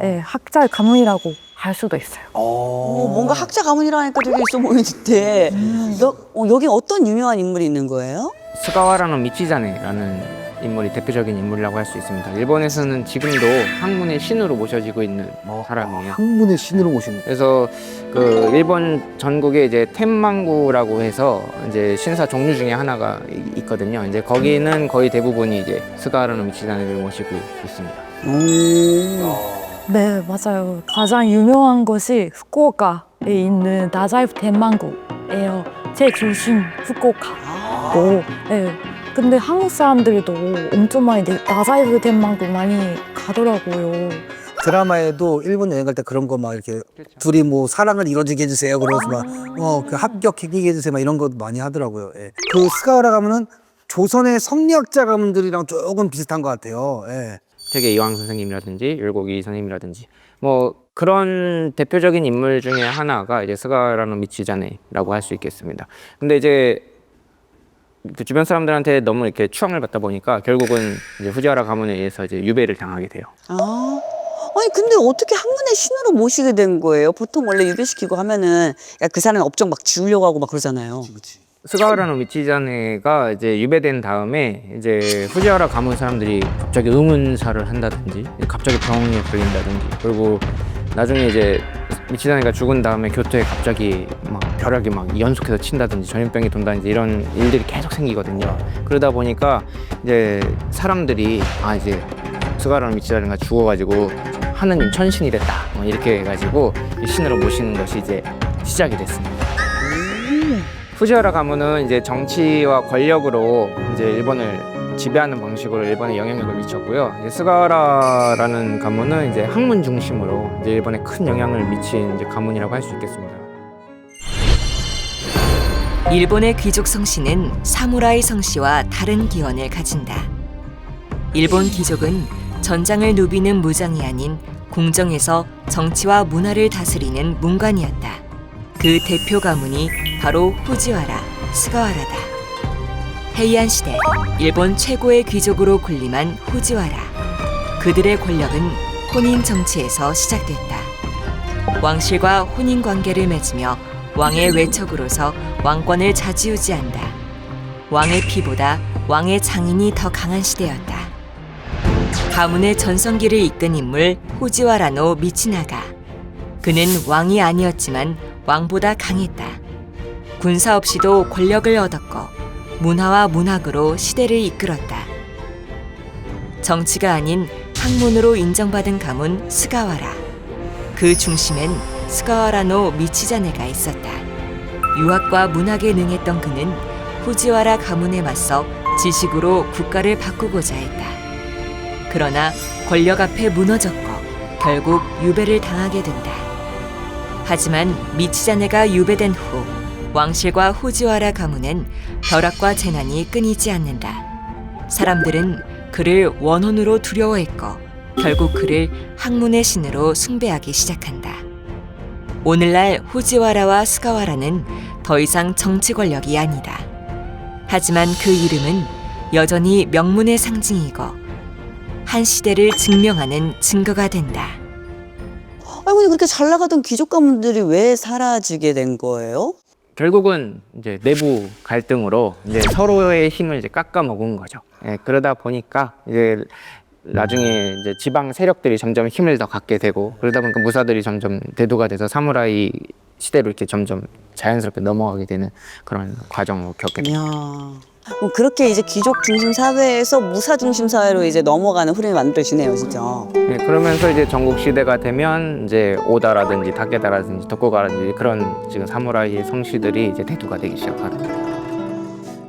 네, 학자 가문이라고 할 수도 있어요. 뭔가 학자 가문이라니까 되게 있어 보이는데 여기 어떤 유명한 인물이 있는 거예요? 스가와라는 미치자네라는 인물이 대표적인 인물이라고 할 수 있습니다. 일본에서는 지금도 학문의 신으로 모셔지고 있는 사람이에요. 학문의 신으로 모시는. 그래서 그 일본 전국에 이제 텐만구라고 해서 이제 신사 종류 중에 하나가 있거든요. 이제 거기는 거의 대부분이 이제 스가와라는 미치자네를 모시고 있습니다. 네, 맞아요. 가장 유명한 곳이 후쿠오카에 있는 나자이프 텐만구예요. 제 중심 후쿠오카고. 네. 근데 한국 사람들도 엄청 많이 나자이프 텐만구 많이 가더라고요. 드라마에도 일본 여행 갈 때 그런 거 막 이렇게 둘이 뭐 사랑을 이루어지게 해주세요. 그러면서 막 그 합격하게 해주세요. 막 이런 거 많이 하더라고요. 예. 그 스가와라 가문은 조선의 성리학자 가문들이랑 조금 비슷한 것 같아요. 예. 태계 이황 선생님이라든지 율곡이 선생님이라든지 뭐 그런 대표적인 인물 중에 하나가 이제 스가와라는 미치자네라고 할 수 있겠습니다. 근데 이제 그 주변 사람들한테 너무 이렇게 추앙을 받다 보니까 결국은 이제 후지와라 가문에 의해서 이제 유배를 당하게 돼요. 아니 근데 어떻게 학문의 신으로 모시게 된 거예요? 보통 원래 유배시키고 하면은 그 사람 업적 막 지우려고 하고 막 그러잖아요. 스가와라는 미치자네가 이제 유배된 다음에 이제 후지와라 가문 사람들이 갑자기 의문사를 한다든지 갑자기 병에 걸린다든지 그리고 나중에 이제 미치자네가 죽은 다음에 교토에 갑자기 막 벼락이 막 연속해서 친다든지 전염병이 돈다든지 이런 일들이 계속 생기거든요. 그러다 보니까 이제 사람들이 이제 스가와라는 미치자네가 죽어가지고 하느님 천신이 됐다 뭐 이렇게 해가지고 이 신으로 모시는 것이 이제 시작이 됐습니다. 후지와라 가문은 이제 정치와 권력으로 이제 일본을 지배하는 방식으로 일본에 영향력을 미쳤고요. 이제 스가와라라는 가문은 이제 학문 중심으로 이제 일본에 큰 영향을 미친 이제 가문이라고 할 수 있겠습니다. 일본의 귀족 성씨는 사무라이 성씨와 다른 기원을 가진다. 일본 귀족은 전장을 누비는 무장이 아닌 궁정에서 정치와 문화를 다스리는 문관이었다. 그 대표 가문이 바로 후지와라, 스가와라다. 헤이안 시대 일본 최고의 귀족으로 군림한 후지와라. 그들의 권력은 혼인 정치에서 시작됐다. 왕실과 혼인 관계를 맺으며 왕의 외척으로서 왕권을 좌지우지한다. 왕의 피보다 왕의 장인이 더 강한 시대였다. 가문의 전성기를 이끈 인물 후지와라노 미치나가. 그는 왕이 아니었지만 왕보다 강했다. 군사 없이도 권력을 얻었고 문화와 문학으로 시대를 이끌었다. 정치가 아닌 학문으로 인정받은 가문 스가와라. 그 중심엔 스가와라노 미치자네가 있었다. 유학과 문학에 능했던 그는 후지와라 가문에 맞서 지식으로 국가를 바꾸고자 했다. 그러나 권력 앞에 무너졌고 결국 유배를 당하게 된다. 하지만 미치자네가 유배된 후 왕실과 후지와라 가문엔 벼락과 재난이 끊이지 않는다. 사람들은 그를 원혼으로 두려워했고 결국 그를 학문의 신으로 숭배하기 시작한다. 오늘날 후지와라와 스가와라는 더 이상 정치 권력이 아니다. 하지만 그 이름은 여전히 명문의 상징이고 한 시대를 증명하는 증거가 된다. 아니 근데 그렇게 잘 나가던 귀족 가문들이 왜 사라지게 된 거예요? 결국은 이제 내부 갈등으로 이제 서로의 힘을 이제 깎아 먹은 거죠. 예, 그러다 보니까 이제 나중에 이제 지방 세력들이 점점 힘을 더 갖게 되고 그러다 보니까 무사들이 점점 대두가 돼서 사무라이 시대로 이렇게 점점 자연스럽게 넘어가게 되는 그런 과정을 겪게 됩니다. 그럼 그렇게 이제 귀족 중심 사회에서 무사 중심 사회로 이제 넘어가는 흐름이 만들어지네요, 진짜. 네, 그러면서 이제 전국 시대가 되면 이제 오다라든지 다케다라든지 도쿠가라든지 그런 지금 사무라이의 성씨들이 이제 대두가 되기 시작하는 거예요.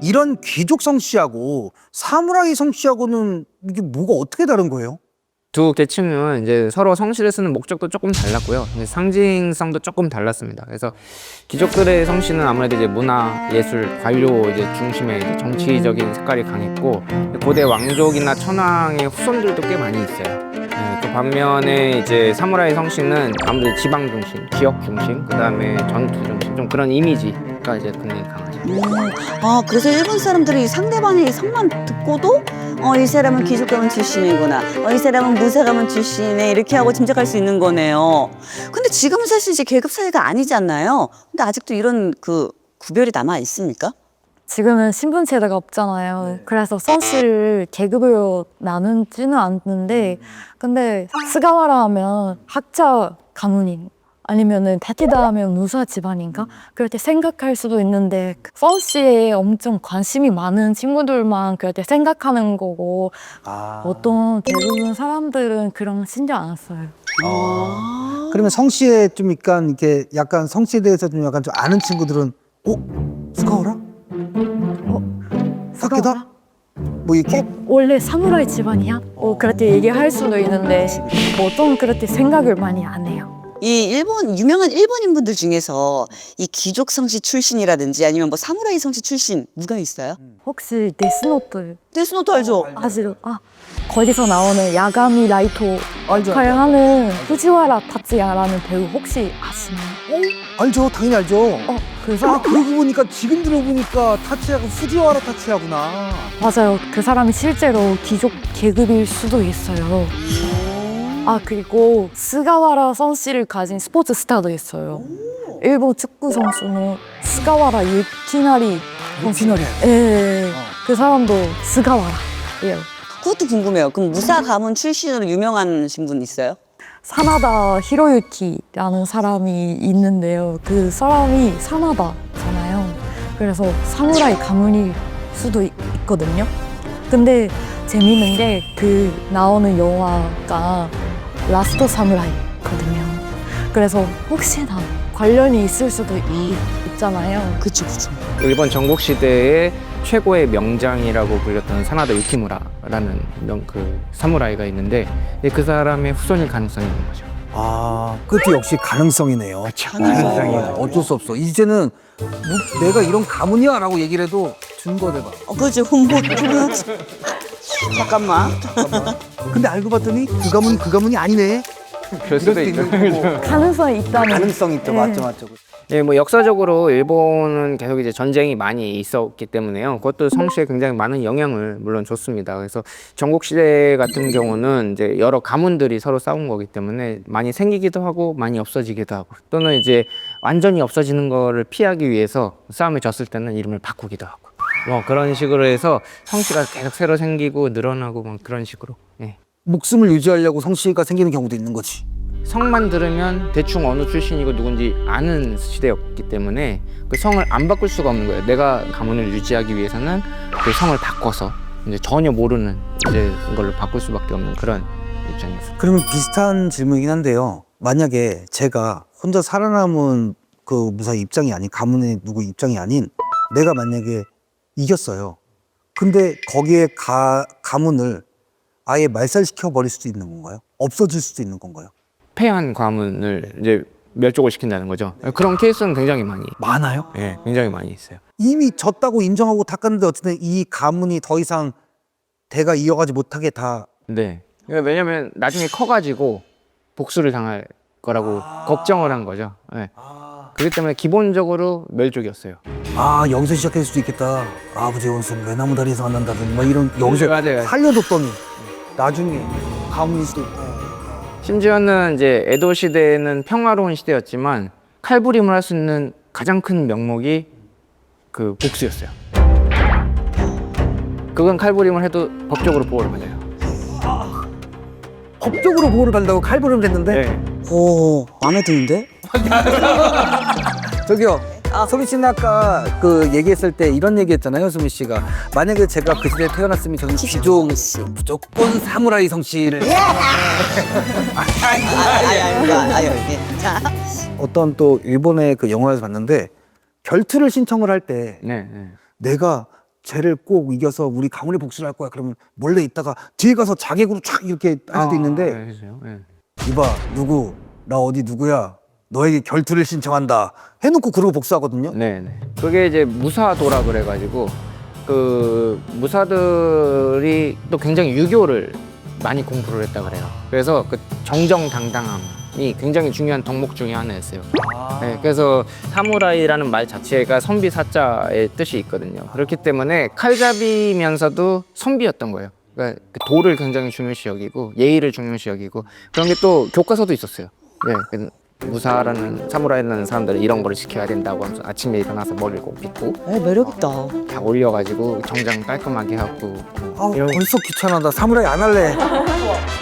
이런 귀족 성씨하고 사무라이 성씨하고는 이게 뭐가 어떻게 다른 거예요? 두 계층은 이제 서로 성씨를 쓰는 목적도 조금 달랐고요. 이제 상징성도 조금 달랐습니다. 그래서 귀족들의 성씨는 아무래도 이제 문화, 예술, 관료 이제 중심의 이제 정치적인 색깔이 강했고 고대 왕족이나 천황의 후손들도 꽤 많이 있어요. 네, 그 반면에 이제 사무라이 성씨는 아무래도 지방 중심, 기억 중심, 그 다음에 전투 중심, 좀 그런 이미지가 이제 굉장히 강하죠. 아, 그래서 일본 사람들이 상대방의 이 성만 듣고도 이 사람은 귀족 가문 출신이구나. 이 사람은 무사 가문 출신이네. 이렇게 하고 짐작할 수 있는 거네요. 근데 지금은 사실 이제 계급 사회가 아니잖아요. 근데 아직도 이런 그 구별이 남아 있습니까? 지금은 신분 제도가 없잖아요. 그래서 성씨를 계급으로 나누지는 않는데, 근데 스가와라 하면 학자 가문인, 아니면은 다케다 하면 무사 집안인가? 그렇게 생각할 수도 있는데 성씨에 엄청 관심이 많은 친구들만 그렇게 생각하는 거고 보통 대부분 사람들은 그런 신경 안 써요. 그러면 성씨에 좀 약간 성씨에 대해서 좀 약간 좀 아는 친구들은 스가와라? 다케다? 뭐 이렇게? 원래 사무라이 집안이야? 그렇게 얘기할 수도 있는데 보통 그렇게 생각을 많이 안 해요. 이 유명한 일본인 분들 중에서 이 귀족 성씨 출신이라든지 아니면 뭐 사무라이 성씨 출신 누가 있어요? 혹시 데스노트 데스노트 알죠? 아시죠? 거기서 나오는 야가미 라이토 역할을 하는 후지와라 타츠야라는 배우 혹시 아시나요? 알죠, 당연히 알죠. 그 사람 그러고 보니까 지금 들어보니까 타치야가 후지와라 타치야구나. 맞아요. 그 사람이 실제로 귀족 계급일 수도 있어요. 그리고 스가와라 성씨를 가진 스포츠 스타도 있어요. 일본 축구 선수는 스가와라 유키나리 선수. 예, 그 사람도 스가와라예요. 그것도 궁금해요. 그럼 무사 가문 출신으로 유명한 분 있어요? 사나다 히로유키라는 사람이 있는데요. 그 사람이 사나다잖아요. 그래서 사무라이 가문일 수도 있거든요. 근데 재밌는 게 그 나오는 영화가 라스트 사무라이거든요. 그래서 혹시나 관련이 있을 수도 있잖아요. 그쵸. 일본 전국 시대의 최고의 명장이라고 불렸던 사나다 유키무라라는 그 사무라이가 있는데 그 사람의 후손일 가능성이 있는 거죠. 그것도 역시 가능성이네요. 가능성이 어쩔 수 없어. 이제는 내가 이런 가문이야라고 얘기를 해도 증거대봐. 그렇지. 홍보 잠깐만. 근데 알고 봤더니 그 가문이 아니네. 그럴 수도 있고. 가능성이 있다는. 가능성이 있죠. 네. 맞죠. 예, 뭐 역사적으로 일본은 계속 이제 전쟁이 많이 있었기 때문에요. 그것도 성씨에 굉장히 많은 영향을 물론 줬습니다. 그래서 전국시대 같은 경우는 이제 여러 가문들이 서로 싸운 거기 때문에 많이 생기기도 하고 많이 없어지기도 하고, 또는 이제 완전히 없어지는 거를 피하기 위해서 싸움에 졌을 때는 이름을 바꾸기도 하고, 뭐 그런 식으로 해서 성씨가 계속 새로 생기고 늘어나고 뭐 그런 식으로. 예. 목숨을 유지하려고 성씨가 생기는 경우도 있는 거지. 성만 들으면 대충 어느 출신이고 누군지 아는 시대였기 때문에 그 성을 안 바꿀 수가 없는 거예요. 내가 가문을 유지하기 위해서는 그 성을 바꿔서 이제 전혀 모르는 이제 이걸로 바꿀 수밖에 없는 그런 입장이었어요. 그러면 비슷한 질문이긴 한데요. 만약에 제가 혼자 살아남은 그 무사히 입장이 아닌, 가문의 누구 입장이 아닌 내가 만약에 이겼어요. 근데 거기에 가문을 아예 말살시켜 버릴 수도 있는 건가요? 없어질 수도 있는 건가요? 패한 가문을 이제 멸족을 시킨다는 거죠. 그런 케이스는 굉장히 많이, 많아요? 예, 굉장히 많이 있어요. 이미 졌다고 인정하고 닦았는데 어쨌든 이 가문이 더 이상 대가 이어가지 못하게 다. 네. 왜냐면 나중에 커가지고 복수를 당할 거라고 걱정을 한 거죠. 예. 그렇기 때문에 기본적으로 멸족이었어요. 아, 여기서 시작할 수도 있겠다. 아버지의 원수는 왜 나무 다리에서 만난다든 뭐 이런, 여기서 맞아요. 살려뒀더니 나중에 가문일 수도 있고. 심지어는 이제 에도 시대는 평화로운 시대였지만 칼부림을 할 수 있는 가장 큰 명목이 그 복수였어요. 그건 칼부림을 해도 법적으로 보호를 받아요. 법적으로 보호를 받는다고 칼부림을 했는데? 네. 오, 마음에 드는데? 저기요. 소미 씨는 아까 그 얘기했을 때 이런 얘기했잖아요, 소미 씨가. 만약에 제가 그 시대에 태어났으면 저는 귀족 씨, 무조건 사무라이 성씨를. 자. 어떤 또 일본의 그 영화에서 봤는데 결투를 신청을 할 때 네, 네. 내가 쟤를 꼭 이겨서 우리 가문에 복수를 할 거야. 그러면 몰래 있다가 뒤에 가서 자객으로 촥 이렇게 할 수도 있는데, 네, 그렇죠. 네. 이봐, 누구, 나 어디 누구야, 너에게 결투를 신청한다 해놓고 그러고 복수하거든요. 네, 네. 그게 이제 무사도라 그래가지고 그 무사들이 또 굉장히 유교를 많이 공부를 했다 그래요. 그래서 그 정정당당함이 굉장히 중요한 덕목 중에 하나였어요. 네, 그래서 사무라이라는 말 자체가 선비 사자의 뜻이 있거든요. 그렇기 때문에 칼잡이면서도 선비였던 거예요. 그러니까 그 도를 굉장히 중요시 여기고 예의를 중요시 여기고, 그런 게 또 교과서도 있었어요. 네, 그 무사라는 사무라이라는 사람들은 이런 거를 지켜야 된다고 하면서 아침에 일어나서 머리를 꼭 빗고 매력있다. 다 올려가지고 정장 깔끔하게 하고 아, 이런- 벌써 귀찮아. 나 사무라이 안 할래.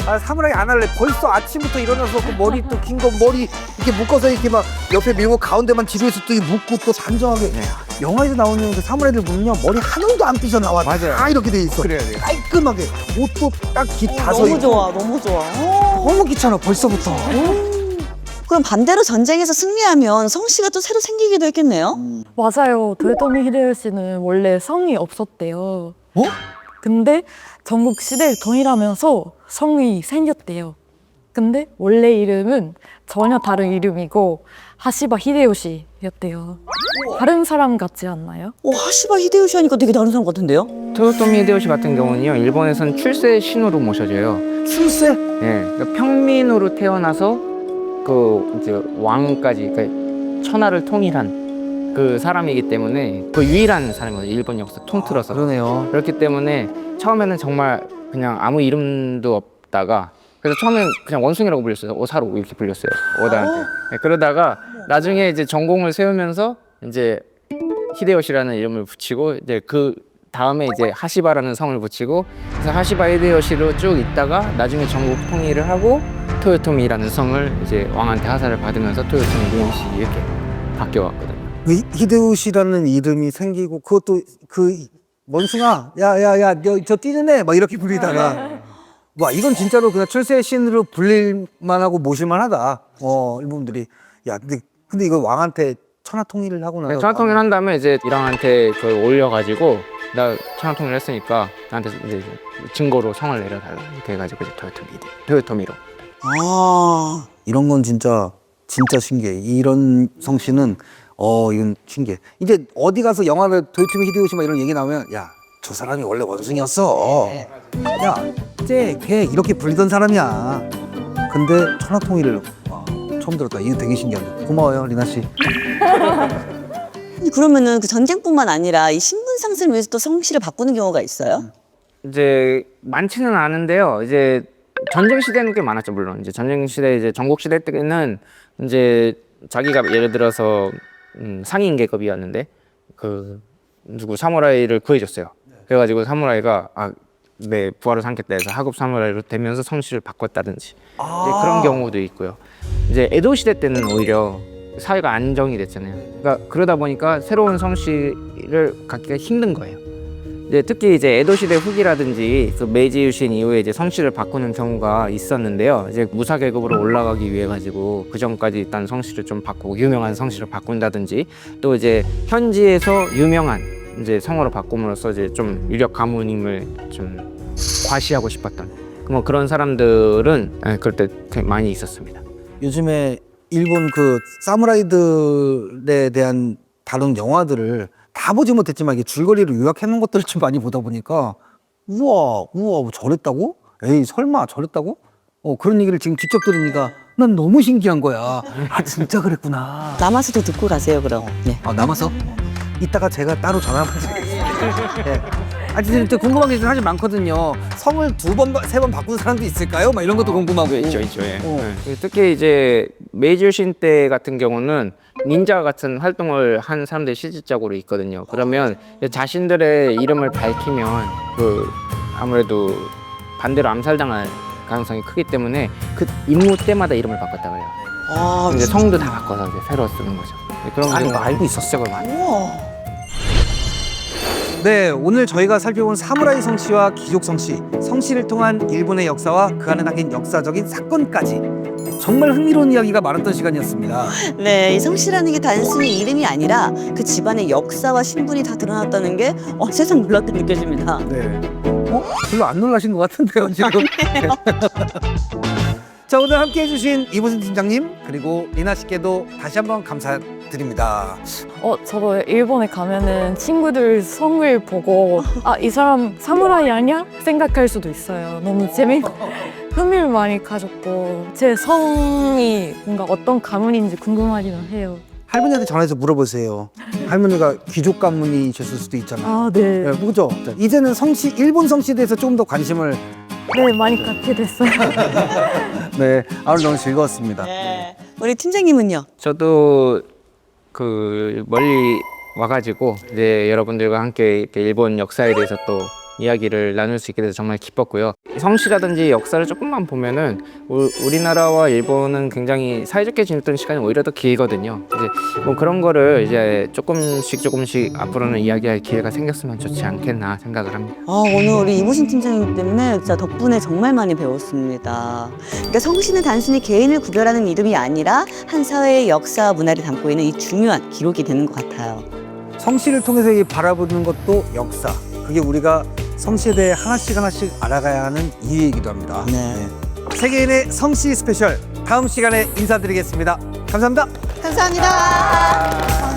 아, 사무라이 안 할래. 벌써 아침부터 일어나서 그 머리 또 긴 거 머리 이렇게 묶어서 이렇게 막 옆에 밀고 가운데만 지루해서 또 묶고 또 단정하게. 네. 영화에서 나오는 그 사무라이들 보면요, 머리 한 올도 안 삐져 나와. 맞아요. 다 이렇게 돼 있어. 그래야 돼요. 깔끔하게 옷도 딱 다서 너무 입고. 좋아, 너무 좋아. 너무 귀찮아 벌써부터. 그럼 반대로 전쟁에서 승리하면 성씨가 또 새로 생기기도 했겠네요? 맞아요. 도요토미 히데요시는 원래 성이 없었대요. 어? 근데 전국 시대를 통일하면서 성이 생겼대요. 근데 원래 이름은 전혀 다른 이름이고 하시바 히데요시였대요. 다른 사람 같지 않나요? 하시바 히데요시 하니까 되게 다른 사람 같은데요? 토요토미 히데요시 같은 경우는요, 일본에서는 출세의 신으로 모셔져요. 출세? 예, 그러니까 평민으로 태어나서 그 이제 왕까지, 그러니까 천하를 통일한 그 사람이기 때문에 그 유일한 사람이거든요. 일본 역사 통틀어서. 그러네요. 그렇기 때문에 처음에는 정말 그냥 아무 이름도 없다가, 그래서 처음엔 그냥 원숭이라고 불렸어요. 오사로 이렇게 불렸어요, 오다한테. 네, 그러다가 나중에 이제 전공을 세우면서 이제 히데요시라는 이름을 붙이고, 이제 그 다음에 이제 하시바라는 성을 붙이고, 그래서 하시바 히데요시로 쭉 있다가 나중에 전국 통일을 하고 토요토미라는 성을 이제 왕한테 하사를 받으면서 토요토미 히데요시 이렇게 바뀌어왔거든요. 그 히데요시라는 이름이 생기고, 그것도 그 원숭아, 야야야, 저 뛰는 애 막 이렇게 부리다가, 와, 이건 진짜로 그냥 출세의 신으로 불릴만하고 모실만하다. 일본들이. 야, 근데 이거 왕한테 천하 통일을 하고 나서. 네, 천하 통일 한 다음에 이제 이랑한테 그걸 올려가지고, 나 천하 통일 했으니까 나한테 이제 증거로 성을 내려달라 이렇게 해가지고 이제 토요토미로. 이런 건 진짜 신기해. 이런 성씨는 이건 신기해. 이제 어디 가서 영화를 도요토미 히데요시 막 이런 얘기 나오면, 야, 저 사람이 원래 원숭이였어. 야, 걔 이렇게 불리던 사람이야. 근데 천하통일을 처음 들었다. 이거 되게 신기하네. 고마워요, 리나 씨. 그러면은 그 전쟁뿐만 아니라 이 신분 상승을 위해서 또 성씨를 바꾸는 경우가 있어요? 이제 많지는 않은데요. 이제 전쟁 시대는 꽤 많았죠, 물론. 이제 전쟁 시대, 이제 전국 시대 때는 이제 자기가 예를 들어서 상인 계급이었는데 그 누구 사무라이를 구해줬어요. 그래가지고 사무라이가 네, 부하를 삼겠다 해서 하급 사무라이로 되면서 성씨를 바꿨다든지 이제 그런 경우도 있고요. 이제 에도 시대 때는 오히려 사회가 안정이 됐잖아요. 그러니까 그러다 보니까 새로운 성씨를 갖기가 힘든 거예요. 이제 특히 이제 에도 시대 후기라든지 그 메이지 유신 이후에 이제 성씨를 바꾸는 경우가 있었는데요. 이제 무사 계급으로 올라가기 위해 가지고 그 전까지 일단 성씨를 좀 바꾸고 유명한 성씨를 바꾼다든지 또 이제 현지에서 유명한 이제 성으로 바꿈으로써 이제 좀 유력 가문임을 좀 과시하고 싶었던 뭐 그런 사람들은 그럴 때 되게 많이 있었습니다. 요즘에 일본 그 사무라이들에 대한 다룬 영화들을 다 보지 못했지만 이게 줄거리를 요약해놓은 것들을 좀 많이 보다 보니까 우와 저랬다고? 에이 설마 저랬다고? 그런 얘기를 지금 직접 들으니까 난 너무 신기한 거야. 아 진짜 그랬구나. 남아서도 듣고 가세요 그럼. 네. 남아서? 이따가 제가 따로 전화 한번 드리겠습니다. 네. 진짜 궁금한 게 사실 많거든요. 성을 2번, 3번 바꾸는 사람도 있을까요? 막 이런 것도 궁금하고. 있죠. 예. 특히 이제 메이지 유신 때 같은 경우는 닌자 같은 활동을 한 사람들이 실질적으로 있거든요. 그러면 자신들의 이름을 밝히면 그 아무래도 반대로 암살당할 가능성이 크기 때문에 그 임무 때마다 이름을 바꿨다 그래요. 이제 성도 다 바꿔서 이제 새로 쓰는 거죠. 그런 경우가 알고 있었어요, 많이. 네, 오늘 저희가 살펴본 사무라이 성씨와 귀족 성씨, 성씨를 통한 일본의 역사와 그 안에 담긴 역사적인 사건까지 정말 흥미로운 이야기가 많았던 시간이었습니다. 네, 이 성씨라는 게 단순히 이름이 아니라 그 집안의 역사와 신분이 다 드러났다는 게 세상 놀랍게 느껴집니다. 네. 별로 안 놀라신 것 같은데요, 지금. 자, 오늘 함께 해주신 이보승 팀장님 그리고 리나 씨께도 다시 한번 감사드립니다. 저도 일본에 가면은 친구들 성을 보고 이 사람 사무라이 아니야? 생각할 수도 있어요. 너무 흥미를 많이 가졌고 제 성이 뭔가 어떤 가문인지 궁금하기는 해요. 할머니한테 전화해서 물어보세요. 할머니가 귀족 가문이셨을 수도 있잖아요. 네. 네, 그죠? 자, 이제는 성씨, 일본 성씨에 대해서 조금 더 관심을. 네, 많이 갖게 됐어요. 네, 오늘 너무 즐거웠습니다. 네. 우리 팀장님은요? 저도 그 멀리 와가지고 이제 여러분들과 함께 이렇게 일본 역사에 대해서 또 이야기를 나눌 수 있게 돼서 정말 기뻤고요. 성씨라든지 역사를 조금만 보면은 우리나라와 일본은 굉장히 사이좋게 지냈던 시간이 오히려 더 길거든요. 이제 뭐 그런 거를 이제 조금씩 앞으로는 이야기할 기회가 생겼으면 좋지 않겠나 생각을 합니다. 오늘 우리 이보신 팀장님 때문에 진짜 덕분에 정말 많이 배웠습니다. 그러니까 성씨는 단순히 개인을 구별하는 이름이 아니라 한 사회의 역사와 문화를 담고 있는 이 중요한 기록이 되는 것 같아요. 성씨를 통해서 바라보는 것도 역사. 그게 우리가 성씨에 대해 하나씩 알아가야 하는 이유이기도 합니다. 네. 세계인의 성씨 스페셜 다음 시간에 인사드리겠습니다. 감사합니다. 감사합니다.